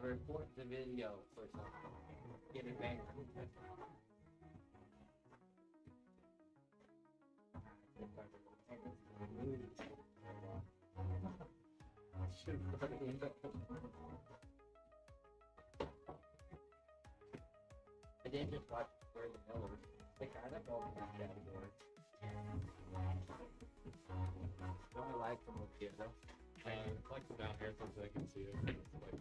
record the video for something. Get it back. I didn't just watch Where the Millers. They kind of fall in that category. Don't I like them with you though? I like them down here so I can see it. It's like,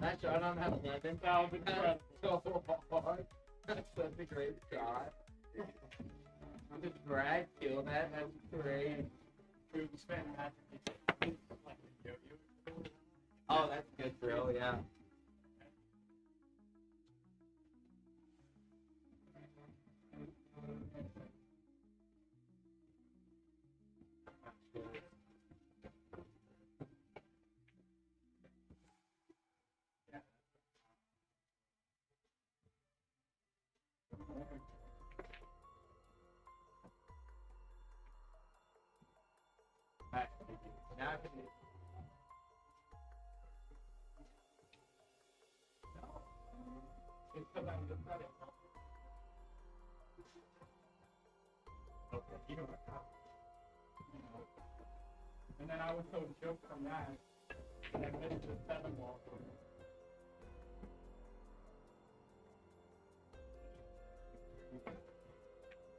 That shot on that 11 that was incredible. so hard. That's such a great shot. Just Brad killed that. That was great. We spent that. Oh, that's a good drill, yeah. Now I can Okay, you know what? And then I was so choked from that, and I missed the 7 ball.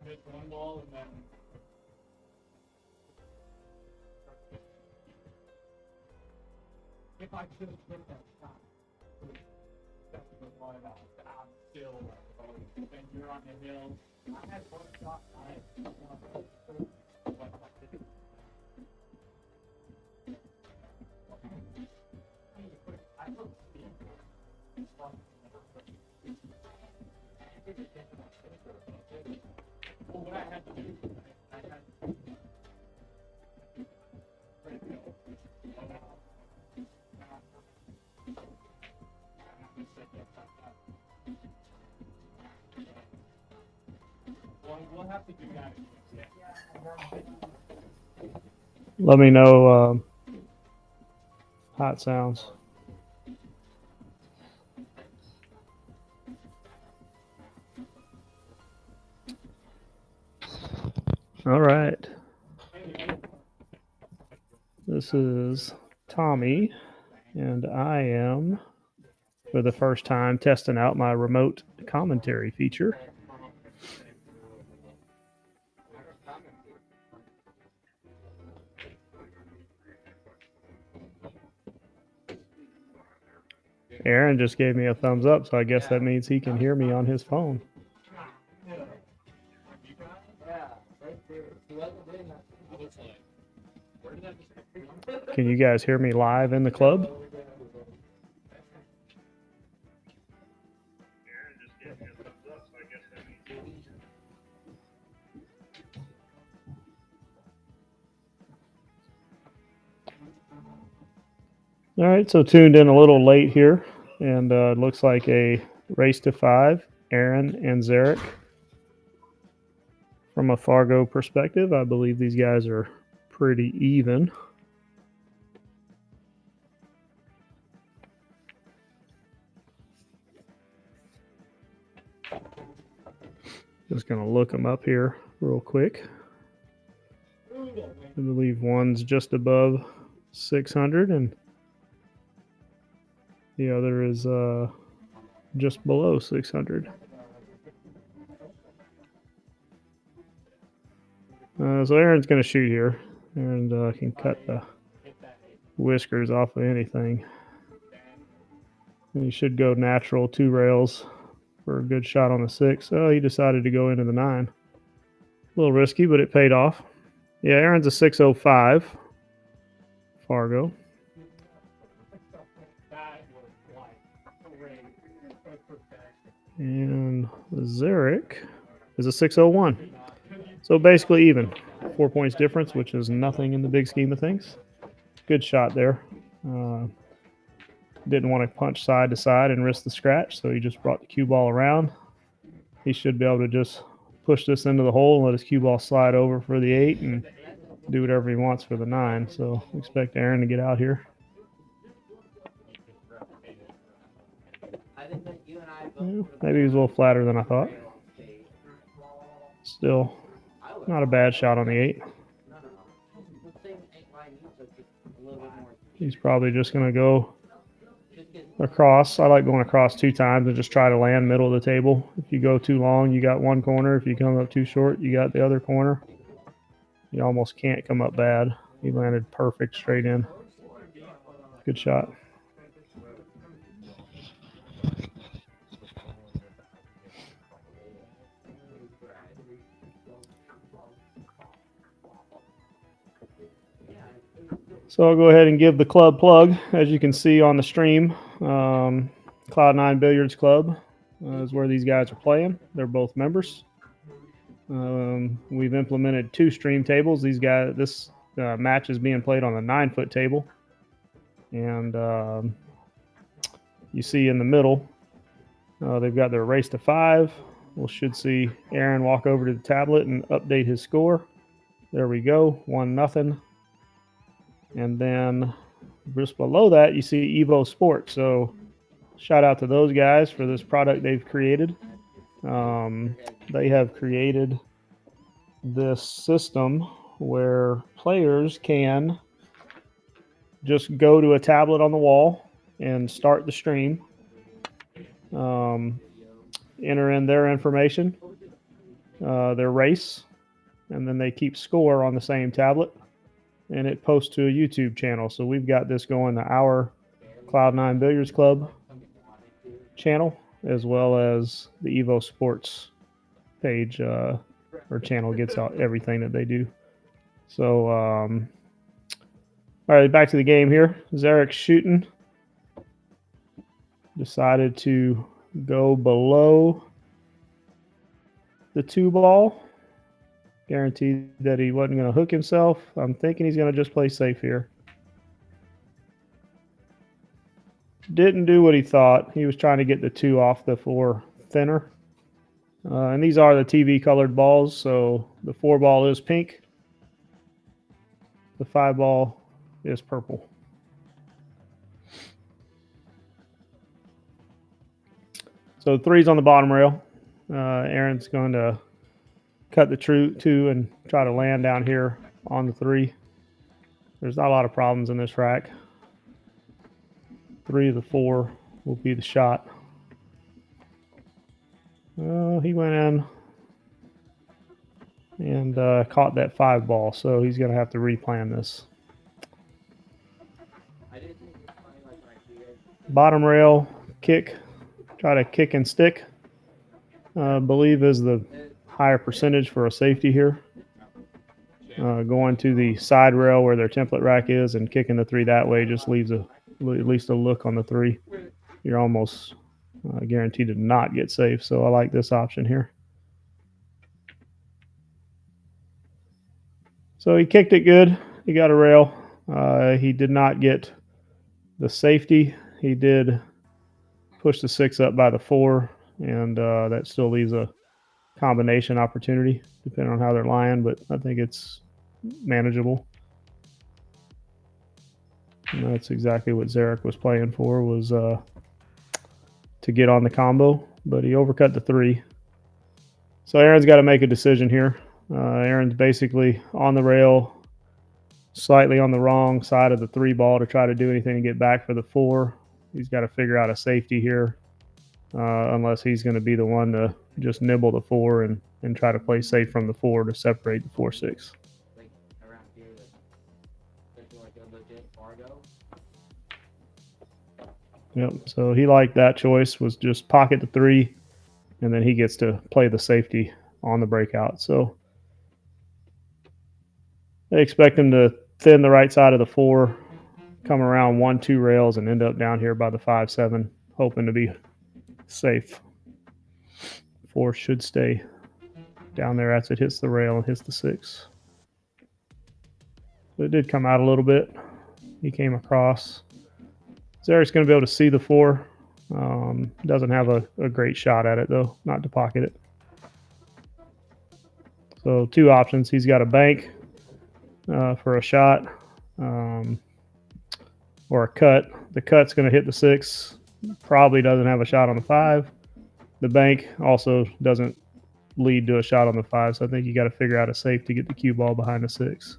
Missed 1 ball and then. If I could have hit that shot, that's why I'm still like, then you're on the hill. I had 1 shot, well, what I had to do, I had to we'll have to do that again. Let me know how it sounds. All right. This is Tommy, and I am, for the first time, testing out my remote commentary feature. Aaron just gave me a thumbs up, so I guess that means he can hear me on his phone. Yeah, right there. He wasn't doing that. I was like, where did that just come from? Can you guys hear me live in the club? All right, so tuned in a little late here, and it looks like a race to 5, Aaron and ZEREK. From a Fargo perspective, I believe these guys are pretty even. Just going to look them up here real quick. I believe one's just above 600 and the other is just below 600. So Aaron's going to shoot here, and can cut the whiskers off of anything. And he should go natural 2 rails for a good shot on the 6. Oh, he decided to go into the 9. A little risky, but it paid off. Yeah, Aaron's a 605. Fargo. And ZEREK is a 601. So basically even. 4 points difference, which is nothing in the big scheme of things. Good shot there. Didn't want to punch side to side and risk the scratch, so he just brought the cue ball around. He should be able to just push this into the hole and let his cue ball slide over for the 8 and do whatever he wants for the 9. So expect Aaron to get out here. Maybe he was a little flatter than I thought. Still, not a bad shot on the 8. He's probably just going to go across. I like going across 2 times and just try to land middle of the table. If you go too long, you got one corner. If you come up too short, you got the other corner. You almost can't come up bad. He landed perfect straight in. Good shot. So I'll go ahead and give the club plug. As you can see on the stream, Cloud9 Billiards Club is where these guys are playing. They're both members. We've implemented 2 stream tables. This match is being played on a 9-foot table. And you see in the middle, they've got their race to 5. We should see Aaron walk over to the tablet and update his score. There we go, 1-0. And then just below that, you see EvoSports. So shout out to those guys for this product they've created. They have created this system where players can just go to a tablet on the wall and start the stream, enter in their information, their race, and then they keep score on the same tablet. And it posts to a YouTube channel. So we've got this going to our Cloud9 Billiards Club channel, as well as the EvoSports page or channel gets out everything that they do. So, all right, back to the game here. ZEREK's shooting. Decided to go below the 2 ball. Guaranteed that he wasn't going to hook himself. I'm thinking he's going to just play safe here. Didn't do what he thought. He was trying to get the 2 off the 4 thinner. And these are the TV colored balls. So the 4 ball is pink. The 5 ball is purple. So 3's on the bottom rail. Aaron's going to cut the 2 and try to land down here on the 3. There's not a lot of problems in this rack. 3 of the 4 will be the shot. He went in and caught that 5 ball, so he's going to have to replan this. Bottom rail, kick, try to kick and stick. I believe is the higher percentage for a safety here. Going to the side rail where their template rack is and kicking the 3 that way just leaves at least a look on the 3. You're almost guaranteed to not get safe, so I like this option here. So he kicked it good. He got a rail. He did not get the safety. He did push the 6 up by the 4, and that still leaves a combination opportunity depending on how they're lying, but I think it's manageable. And that's exactly what ZEREK was playing for, was to get on the combo, but he overcut the 3. So Aaron's got to make a decision here. Aaron's basically on the rail, slightly on the wrong side of the 3 ball to try to do anything to get back for the 4. He's got to figure out a safety here, unless he's going to be the one to just nibble the 4 and try to play safe from the 4 to separate the 4-6. Like around here, like a legit Fargo. Yep. So he liked that choice, was just pocket the 3, and then he gets to play the safety on the breakout. So they expect him to thin the right side of the 4, come around 1-2 rails, and end up down here by the 5-7, hoping to be safe. 4 should stay down there as it hits the rail and hits the 6. So it did come out a little bit. He came across. ZEREK's going to be able to see the 4. Doesn't have a great shot at it, though, not to pocket it. So 2 options. He's got a bank for a shot, or a cut. The cut's going to hit the 6. Probably doesn't have a shot on the 5. The bank also doesn't lead to a shot on the 5, so I think you got to figure out a safe to get the cue ball behind the 6.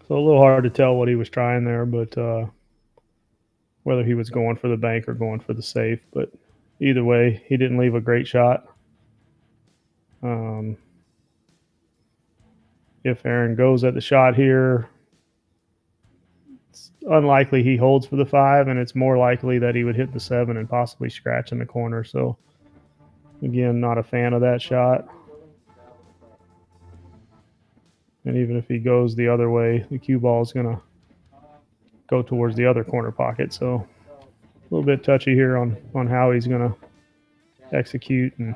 So a little hard to tell what he was trying there, but whether he was going for the bank or going for the safe. But either way, he didn't leave a great shot. If Aaron goes at the shot here, it's unlikely he holds for the 5, and it's more likely that he would hit the 7 and possibly scratch in the corner. So again, not a fan of that shot. And even if he goes the other way, the cue ball is going to go towards the other corner pocket. So a little bit touchy here on how he's going to execute and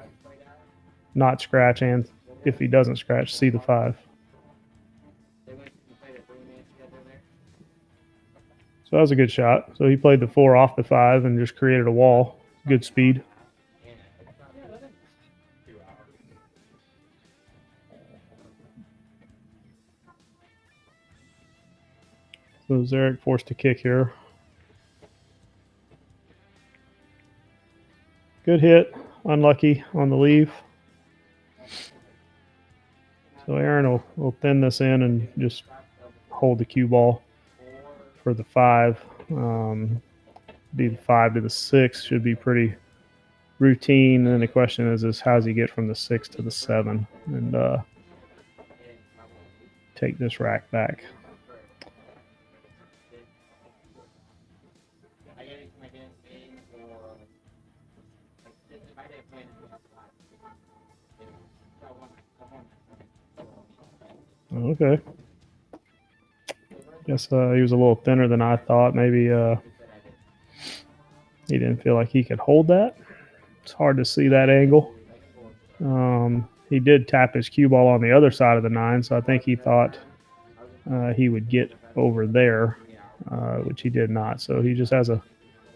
not scratch, and if he doesn't scratch, see the 5. So that was a good shot. So he played the 4 off the 5 and just created a wall. Good speed. So ZEREK forced to kick here. Good hit. Unlucky on the leave. So Aaron will thin this in and just hold the cue ball for the 5. Be the 5 to the 6 should be pretty routine. And then the question is how does he get from the 6 to the 7 and take this rack back. Okay. Guess he was a little thinner than I thought. Maybe he didn't feel like he could hold that. It's hard to see that angle. He did tap his cue ball on the other side of the 9, so I think he thought he would get over there, which he did not. So he just has a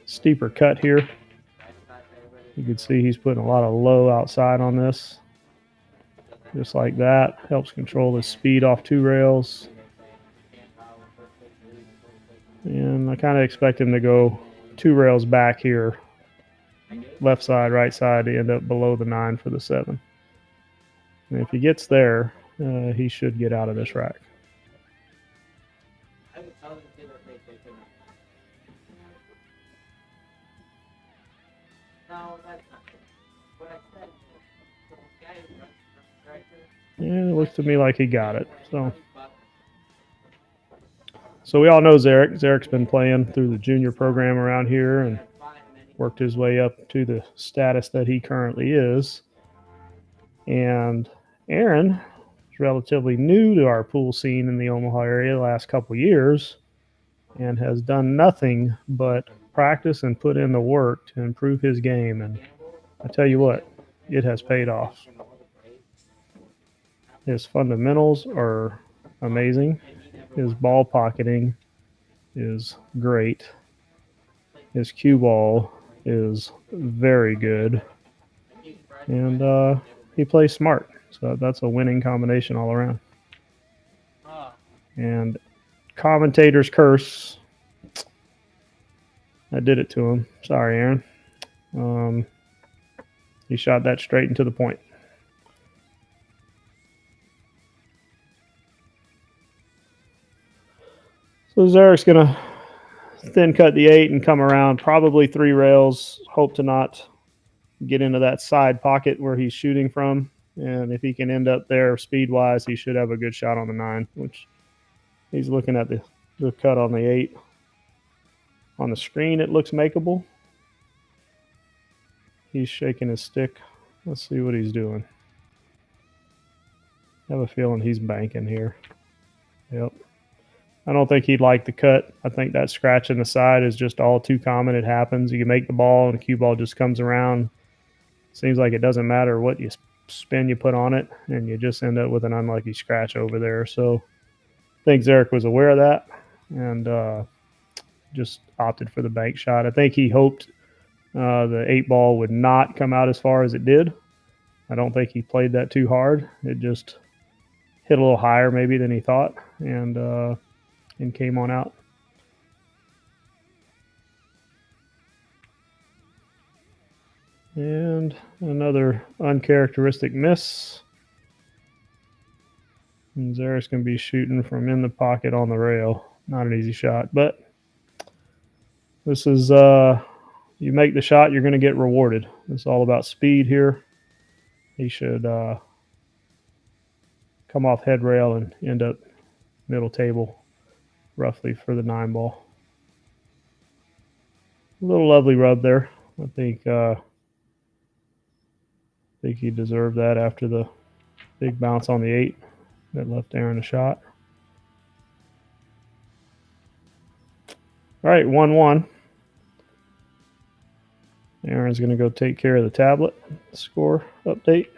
steeper cut here. You can see he's putting a lot of low outside on this. Just like that. Helps control his speed off 2 rails. And I kind of expect him to go 2 rails back here. Left side, right side, to end up below the 9 for the 7. And if he gets there, he should get out of this rack. No, that's not true. What I said is, And it looks to me like he got it. So we all know ZEREK. ZEREK's been playing through the junior program around here and worked his way up to the status that he currently is. And Aaron is relatively new to our pool scene in the Omaha area the last couple years and has done nothing but practice and put in the work to improve his game. And I tell you what, it has paid off. His fundamentals are amazing. His ball pocketing is great. His cue ball is very good. And he plays smart. So that's a winning combination all around. And commentator's curse. I did it to him. Sorry, Aaron. He shot that straight into the point. So ZEREK's going to thin cut the 8 and come around probably 3 rails. Hope to not get into that side pocket where he's shooting from. And if he can end up there speed-wise, he should have a good shot on the 9, which he's looking at the cut on the 8. On the screen, it looks makeable. He's shaking his stick. Let's see what he's doing. I have a feeling he's banking here. Yep. I don't think he'd like the cut. I think that scratch in the side is just all too common. It happens. You can make the ball, and the cue ball just comes around. Seems like it doesn't matter what spin you put on it, and you just end up with an unlucky scratch over there. So I think ZEREK was aware of that and just opted for the bank shot. I think he hoped the 8 ball would not come out as far as it did. I don't think he played that too hard. It just hit a little higher maybe than he thought, and came on out. And another uncharacteristic miss. And ZEREK's going to be shooting from in the pocket on the rail. Not an easy shot, but this is, you make the shot, you're going to get rewarded. It's all about speed here. He should come off head rail and end up middle table roughly for the 9 ball. A little lovely rub there. I think he deserved that after the big bounce on the 8 that left Aaron a shot. All right, 1-1. Aaron's going to go take care of the tablet. Score update.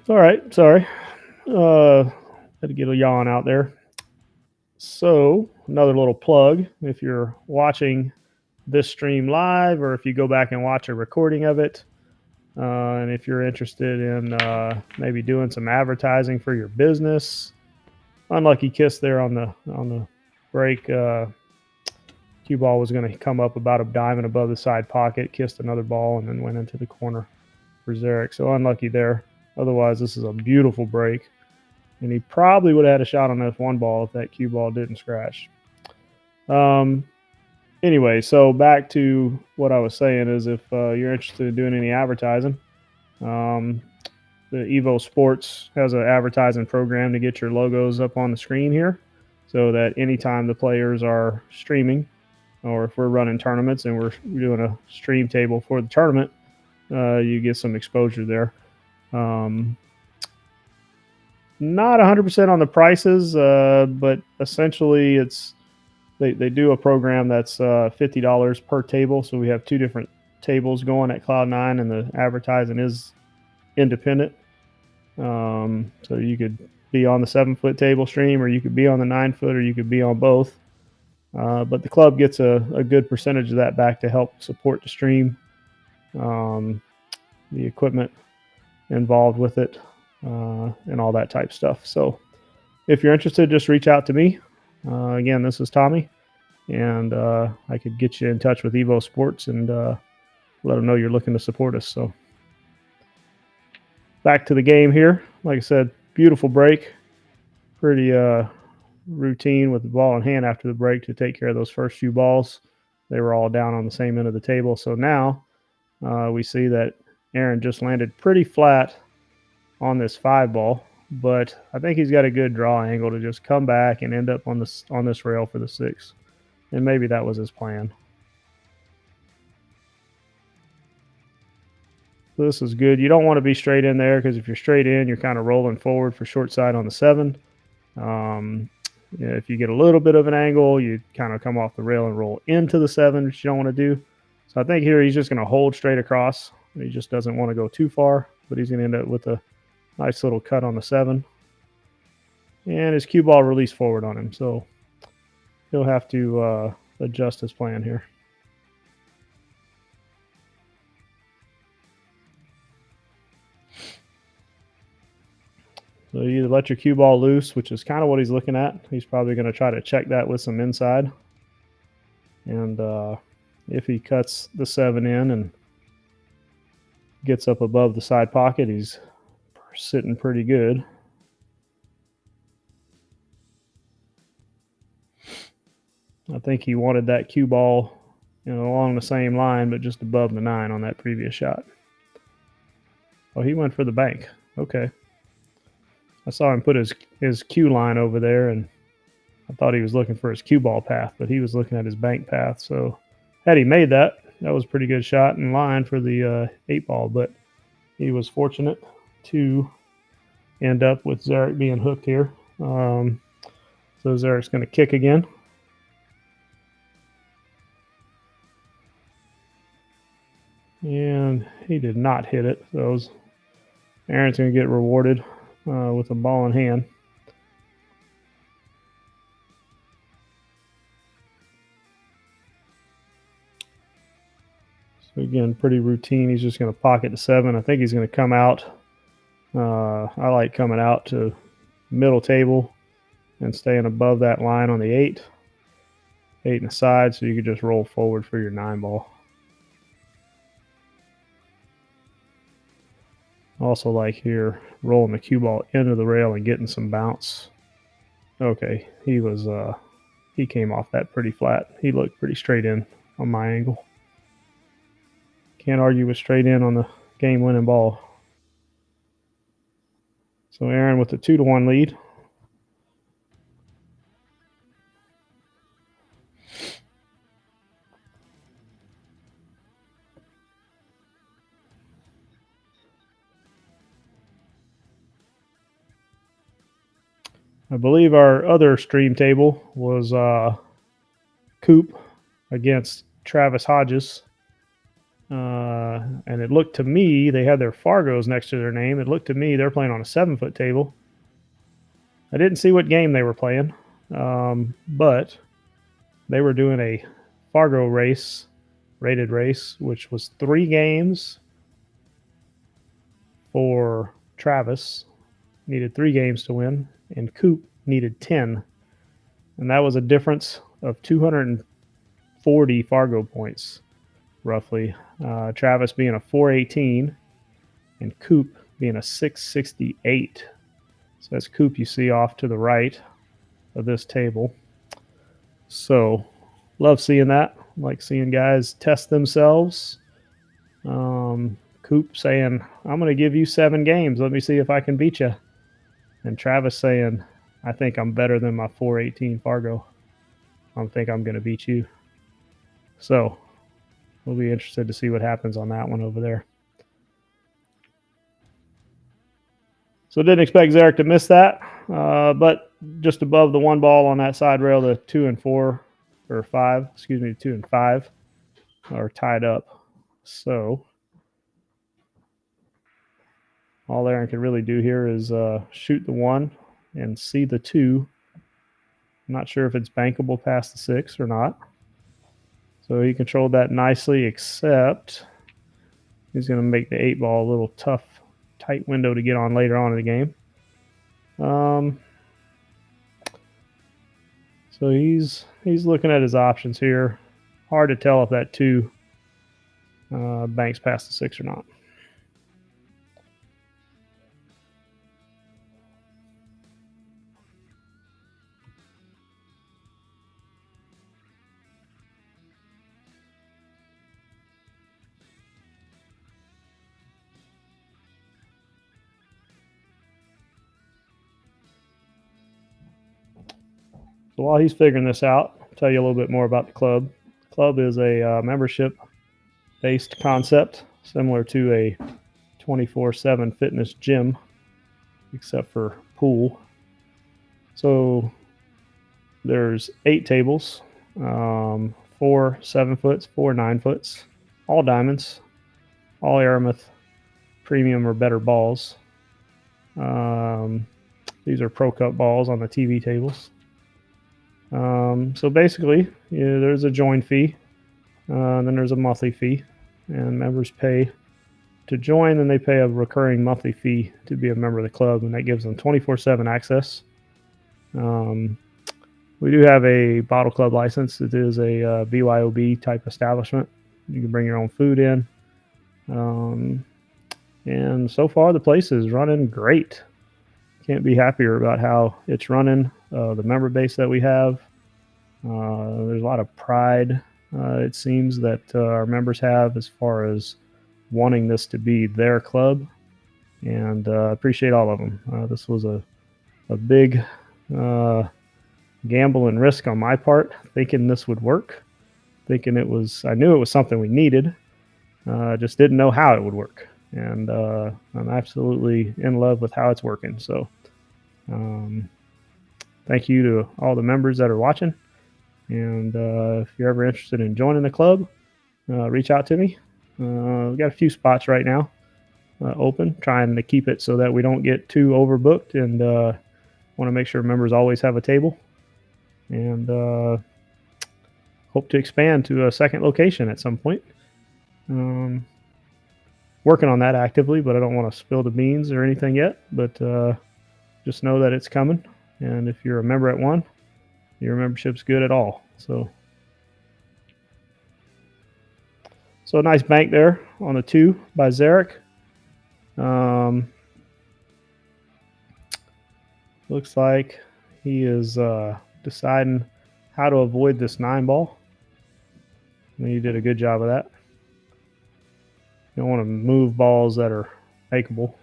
All right, sorry. Had to get a yawn out there. So, another little plug. If you're watching this stream live, or if you go back and watch a recording of it, and if you're interested in maybe doing some advertising for your business, unlucky kiss there on the break. Cue ball was going to come up about a diamond above the side pocket, kissed another ball, and then went into the corner for ZEREK. So unlucky there. Otherwise, this is a beautiful break. And he probably would have had a shot on that 1 ball if that cue ball didn't scratch. Anyway, so back to what I was saying is if you're interested in doing any advertising, the EvoSports has an advertising program to get your logos up on the screen here so that anytime the players are streaming or if we're running tournaments and we're doing a stream table for the tournament, you get some exposure there. Not 100% on the prices, but essentially they do a program that's $50 per table. So we have 2 different tables going at Cloud9, and the advertising is independent. So you could be on the 7-foot table stream, or you could be on the 9-foot, or you could be on both. But the club gets a good percentage of that back to help support the stream, the equipment involved with it, and all that type stuff. So if you're interested, just reach out to me. Again, this is Tommy, and I could get you in touch with EvoSports and let them know you're looking to support us. So back to the game here. Like I said, beautiful break. Pretty routine with the ball in hand after the break to take care of those first few balls. They were all down on the same end of the table. So now we see that Aaron just landed pretty flat on this 5 ball, but I think he's got a good draw angle to just come back and end up on this rail for the 6. And maybe that was his plan. So this is good. You don't want to be straight in there, because if you're straight in, you're kind of rolling forward for short side on the 7. If you get a little bit of an angle, you kind of come off the rail and roll into the 7, which you don't want to do. So I think here he's just going to hold straight across. He just doesn't want to go too far, but he's going to end up with a nice little cut on the 7. And his cue ball released forward on him, so he'll have to adjust his plan here. So you either let your cue ball loose, which is kind of what he's looking at. He's probably going to try to check that with some inside. And if he cuts the 7 in and gets up above the side pocket, he's sitting pretty good. I think he wanted that cue ball, along the same line, but just above the 9 on that previous shot. Oh, he went for the bank. Okay. I saw him put his cue line over there, and I thought he was looking for his cue ball path, but he was looking at his bank path. So had he made that, that was a pretty good shot in line for the 8 ball, but he was fortunate to end up with ZEREK being hooked here. So ZEREK's going to kick again. And he did not hit it. So Aaron's going to get rewarded with a ball in hand. So again, pretty routine. He's just going to pocket the 7. I think he's going to come out. I like coming out to middle table and staying above that line on the 8. 8 in the side, so you could just roll forward for your 9 ball. Also like here, rolling the cue ball into the rail and getting some bounce. Okay, he came off that pretty flat. He looked pretty straight in on my angle. Can't argue with straight in on the game-winning ball. So Aaron with the 2-1 lead. I believe our other stream table was Coop against Travis Hodges. And it looked to me, they had their Fargos next to their name. It looked to me they're playing on a 7-foot table. I didn't see what game they were playing, but they were doing a Fargo race, rated race, which was 3 games for Travis. Needed 3 games to win, and Coop needed 10. And that was a difference of 240 Fargo points, roughly. Travis being a 418 and Coop being a 668. So that's Coop you see off to the right of this table. So love seeing that. Like seeing guys test themselves. Coop saying, I'm going to give you 7 games. Let me see if I can beat you. And Travis saying, I think I'm better than my 418 Fargo. I think I'm going to beat you. So we'll be interested to see what happens on that one over there. So didn't expect ZEREK to miss that, but just above the 1 ball on that side rail, the 2 and 4, or 5, excuse me, 2 and 5 are tied up. So all Aaron can really do here is shoot the 1 and see the 2. I'm not sure if it's bankable past the 6 or not. So he controlled that nicely, except he's going to make the 8 ball a little tough, tight window to get on later on in the game. So he's he's looking at his options here. Hard to tell if that 2 banks past the 6 or not. So while he's figuring this out, I'll tell you a little bit more about the club. The club is a membership-based concept, similar to a 24/7 fitness gym, except for pool. So there's 8 tables, 4 7-foots, 4 9-foots, all diamonds, all Aramith premium or better balls. These are Pro Cup balls on the TV tables. So basically, there's a join fee, then there's a monthly fee, and members pay to join, and they pay a recurring monthly fee to be a member of the club, and that gives them 24/7 access. We do have a bottle club license. It is a BYOB type establishment. You can bring your own food in. And so far, the place is running great. Can't be happier about how it's running. The member base that we have, there's a lot of pride, it seems, that our members have as far as wanting this to be their club, and appreciate all of them. This was a big gamble and risk on my part, thinking this would work, I knew it was something we needed, just didn't know how it would work. And I'm absolutely in love with how it's working. So thank you to all the members that are watching. And if you're ever interested in joining the club, reach out to me. We've got a few spots right now open, trying to keep it so that we don't get too overbooked, and want to make sure members always have a table. And hope to expand to a second location at some point. Working on that actively, but I don't want to spill the beans or anything yet. But just know that it's coming. And if you're a member at one, your membership's good at all. So a nice bank there on the 2 by ZEREK. Looks like he is deciding how to avoid this 9 ball. And he did a good job of that. You don't want to move balls that are makeable.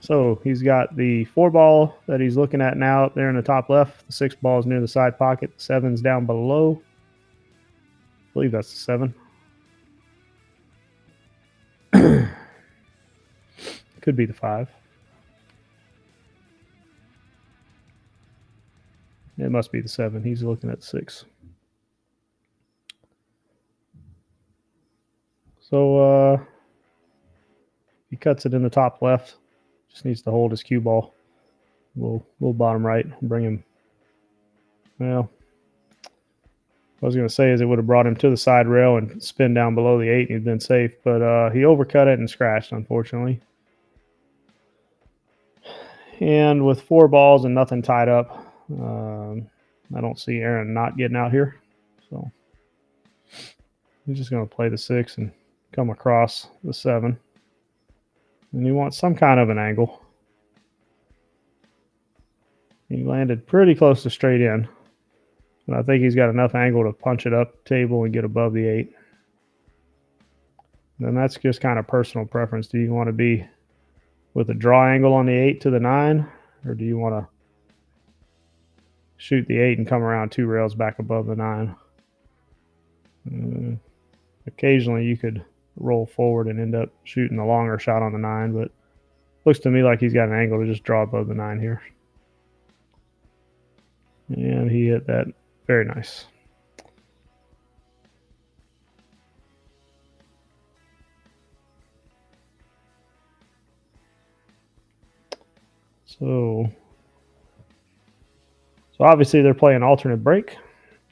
So he's got the 4 ball that he's looking at now up there in the top left. The 6 ball is near the side pocket. The 7's down below. I believe that's the 7. Could be the 5. It must be the 7. He's looking at the 6. So he cuts it in the top left. Just needs to hold his cue ball. We'll bottom right. Bring him. Well, what I was going to say is it would have brought him to the side rail and spin down below the 8 and he'd been safe. But he overcut it and scratched, unfortunately. And with 4 balls and nothing tied up, I don't see Aaron not getting out here. So he's just going to play the 6 and come across the 7. And you want some kind of an angle. He landed pretty close to straight in. But I think he's got enough angle to punch it up the table and get above the 8. Then that's just kind of personal preference. Do you want to be with a draw angle on the 8 to the 9? Or do you want to shoot the 8 and come around 2 rails back above the 9? Occasionally you could roll forward and end up shooting a longer shot on the 9, but looks to me like he's got an angle to just draw above the 9 here. And he hit that very nice. So obviously they're playing alternate break.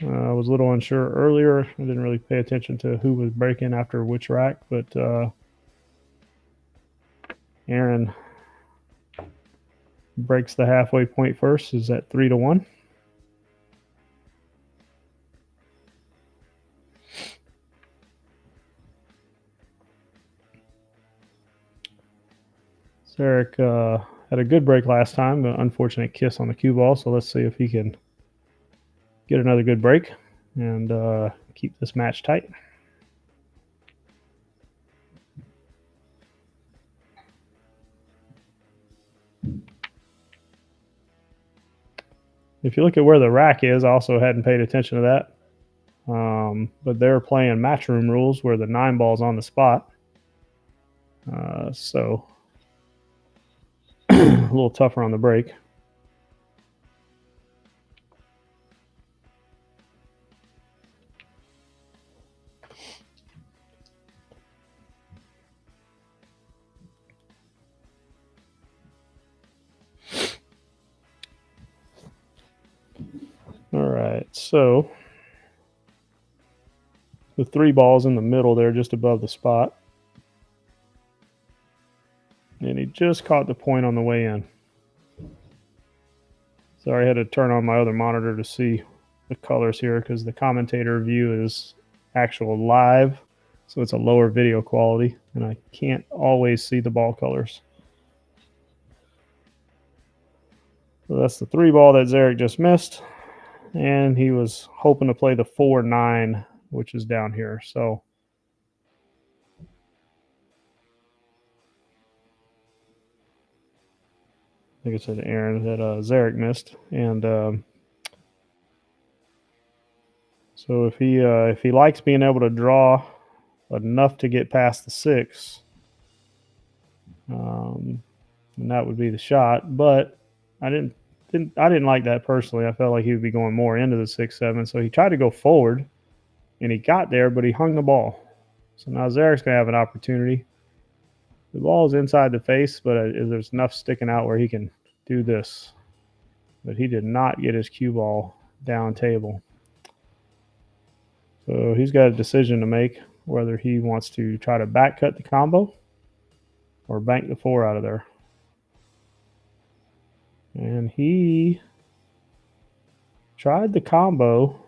I was a little unsure earlier. I didn't really pay attention to who was breaking after which rack, but Aaron breaks the halfway point first, is at 3-1. ZEREK had a good break last time, but unfortunate kiss on the cue ball. So let's see if he can get another good break and keep this match tight. If you look at where the rack is, I also hadn't paid attention to that. But they're playing matchroom rules where the 9 ball's on the spot. So a little tougher on the break. All right, so the 3 balls in the middle there, just above the spot. And he just caught the point on the way in. Sorry, I had to turn on my other monitor to see the colors here because the commentator view is actual live, so it's a lower video quality, and I can't always see the ball colors. So that's the 3 ball that ZEREK just missed, and he was hoping to play the 4-9, which is down here. So I think I said to Aaron that ZEREK missed, and so if he likes being able to draw enough to get past the 6, and that would be the shot. But I didn't like that personally. I felt like he would be going more into the 6-7. So he tried to go forward, and he got there, but he hung the ball. So now ZEREK's gonna have an opportunity. The ball is inside the face, but there's enough sticking out where he can do this. But he did not get his cue ball down table. So he's got a decision to make whether he wants to try to back cut the combo or bank the 4 out of there. And he tried the combo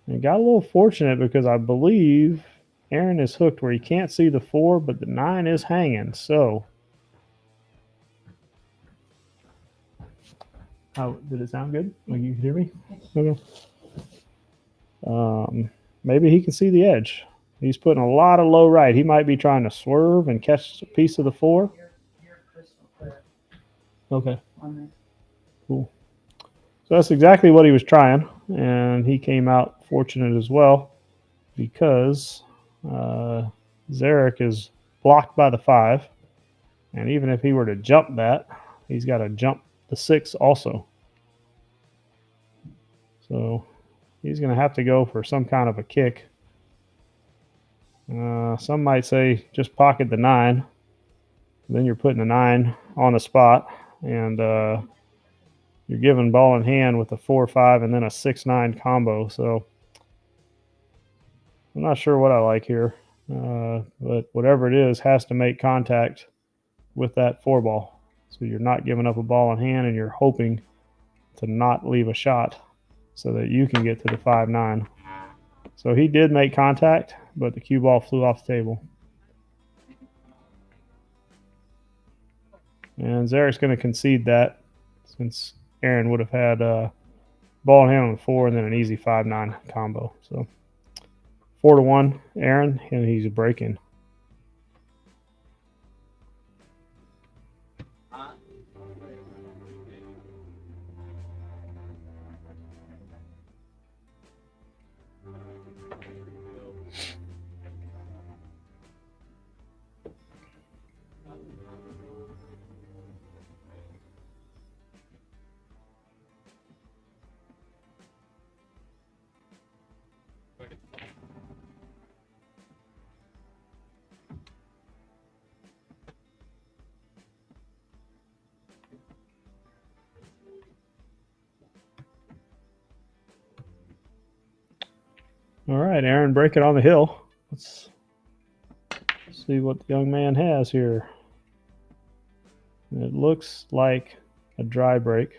and got a little fortunate because I believe Aaron is hooked where he can't see the 4, but the 9 is hanging. So how did it sound good? Like you can hear me? Okay. Maybe he can see the edge. He's putting a lot of low right. He might be trying to swerve and catch a piece of the 4. Okay. Cool. So that's exactly what he was trying, and he came out fortunate as well because ZEREK is blocked by the 5, and even if he were to jump that, he's got to jump the 6 also. So he's going to have to go for some kind of a kick. Some might say just pocket the 9. Then you're putting the 9 on the spot, and you're giving ball in hand with a 4-5 and then a 6-9 combo. So I'm not sure what I like here, but whatever it is has to make contact with that 4 ball. So you're not giving up a ball in hand, and you're hoping to not leave a shot so that you can get to the 5-9. So he did make contact, but the cue ball flew off the table. And ZEREK's going to concede that since Aaron would have had ball in hand on the 4 and then an easy 5-9 combo. So 4-1 Aaron, and he's breaking. All right, Aaron, break it on the hill. Let's see what the young man has here. It looks like a dry break.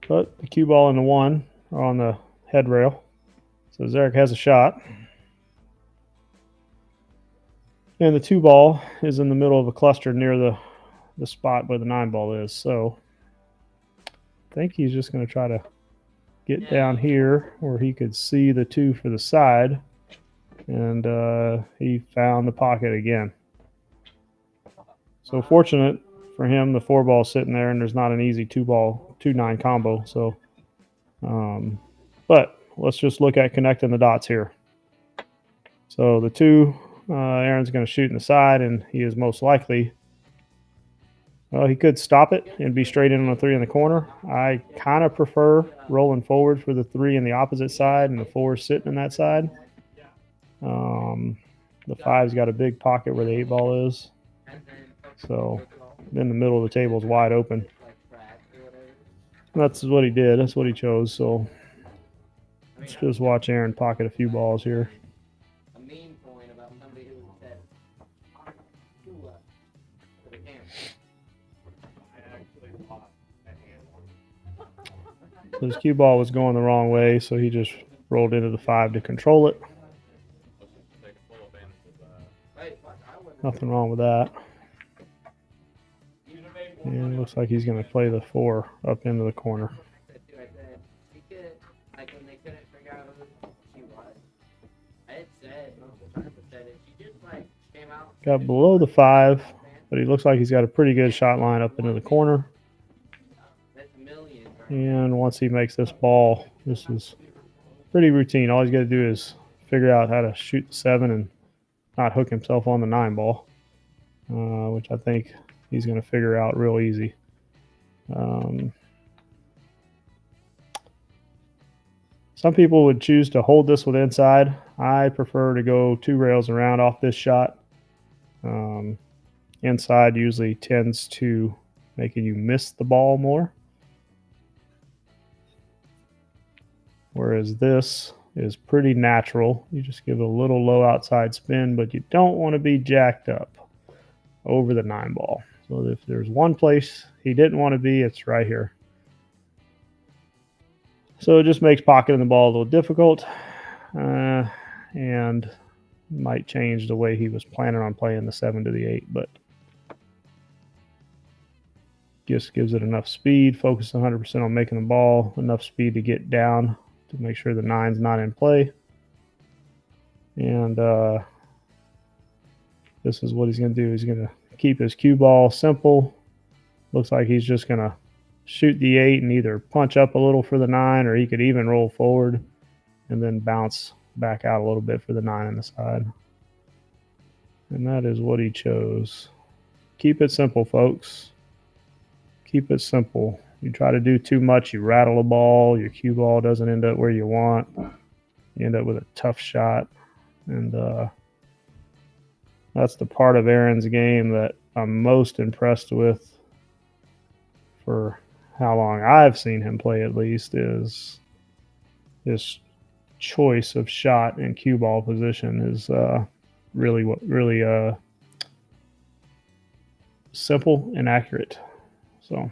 But the cue ball and the 1 are on the head rail. So ZEREK has a shot. And the 2 ball is in the middle of a cluster near the spot where the 9 ball is. So I think he's just going to try to get down here where he could see the 2 for the side. And he found the pocket again. So fortunate for him, the 4 ball sitting there, and there's not an easy 2-9 combo. So, but let's just look at connecting the dots here. So the 2, Aaron's going to shoot in the side, and he is most likely, well, he could stop it and be straight in on the 3 in the corner. I kind of prefer rolling forward for the 3 in the opposite side and the 4 sitting in that side. The 5's got a big pocket where the 8 ball is. So then the middle of the table is wide open. That's what he did. That's what he chose. So let's just watch Aaron pocket a few balls here. A mean point about somebody who said, to the camera. I actually lost a hand. So his cue ball was going the wrong way, so he just rolled into the 5 to control it. Nothing wrong with that. And it looks like he's going to play the 4 up into the corner. Got below the 5, but he looks like he's got a pretty good shot line up into the corner. And once he makes this ball, this is pretty routine. All he's got to do is figure out how to shoot the 7 and not hook himself on the 9 ball, which I think he's going to figure out real easy. Some people would choose to hold this with inside. I prefer to go 2 rails around off this shot. Inside usually tends to making you miss the ball more, whereas this is pretty natural. You just give it a little low outside spin, but you don't want to be jacked up over the 9 ball. So if there's one place he didn't want to be, it's right here. So it just makes pocketing the ball a little difficult, and might change the way he was planning on playing the 7 to the 8, but just gives it enough speed, focus 100% on making the ball, enough speed to get down to make sure the 9's not in play. And this is what he's going to do. He's going to keep his cue ball simple. Looks like he's just going to shoot the 8 and either punch up a little for the 9, or he could even roll forward and then bounce back out a little bit for the 9 on the side. And that is what he chose. Keep it simple, folks. Keep it simple. You try to do too much, you rattle a ball, your cue ball doesn't end up where you want. You end up with a tough shot. And that's the part of Aaron's game that I'm most impressed with, for how long I've seen him play at least, is his choice of shot and cue ball position is really simple and accurate. So